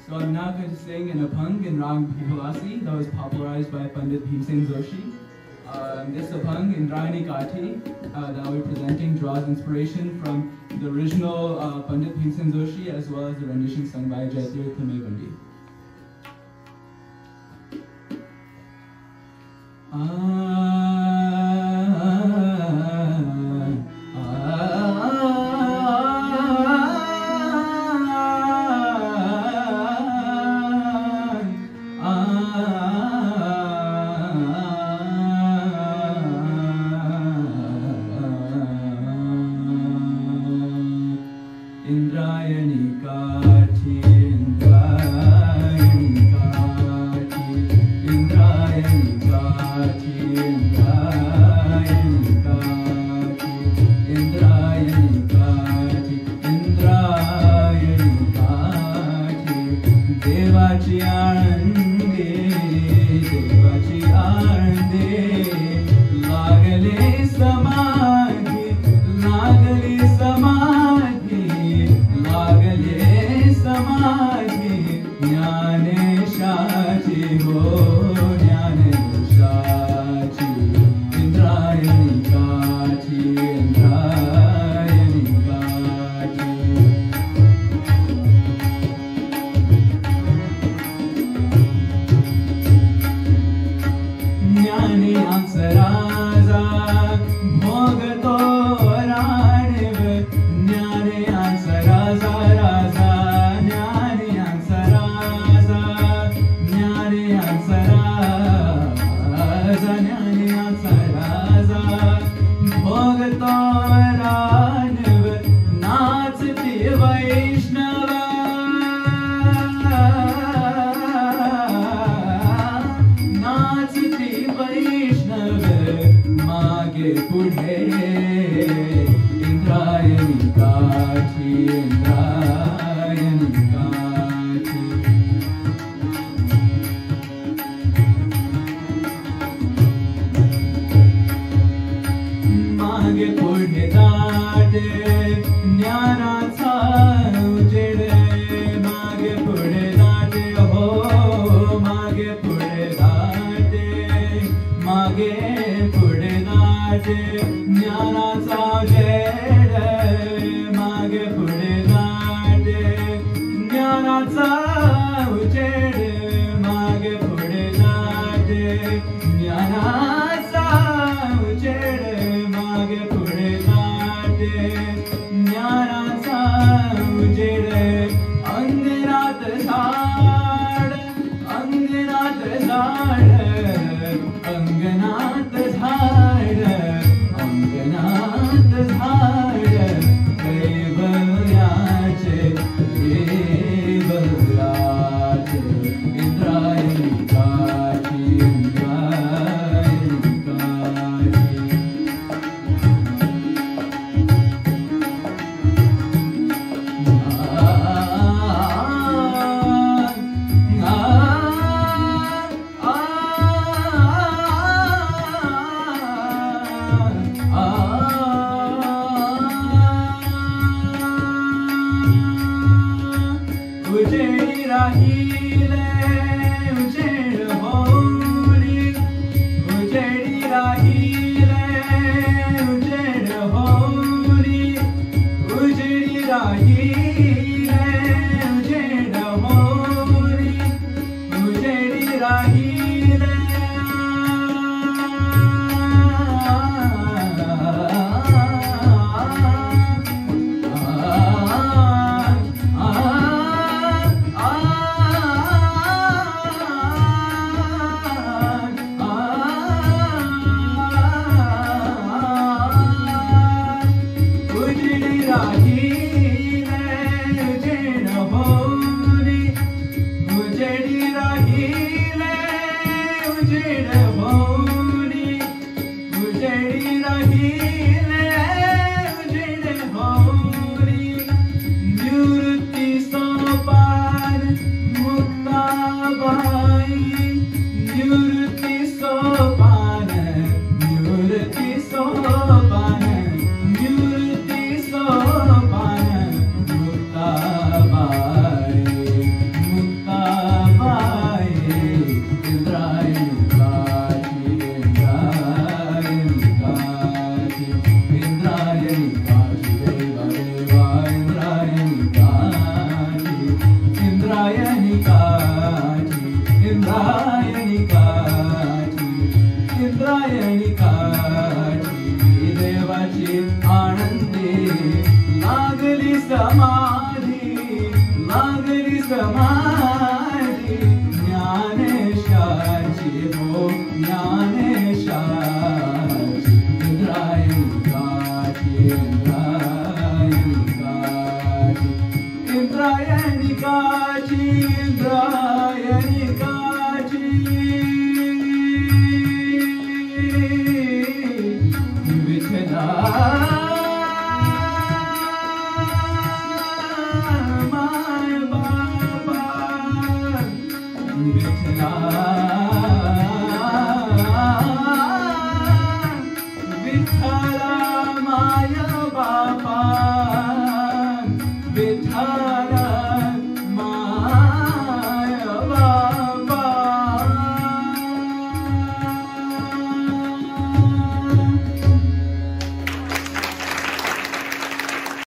So I'm now going to sing in Abhang in Rag Bhivalasi that was popularized by Pandit Bhimsen Joshi. This Abhang in Rayani Kathi that I'll be presenting draws inspiration from the original Pandit Bhimsen Joshi as well as the rendition sung by Jaitir Thamevandi. Indrayani काठी, इंद्रायणी काठी देवाची आनंदी लागली समाधी, लागली समाधी ज्ञानेशाची हो ज्ञानेशाची इंद्रायणी काठी, इंद्रायणी काठी, इंद्रायणी काठी, इंद्रायणी काठी Vitthala my Baba, Vitthala Vitthala my Baba, Vitthala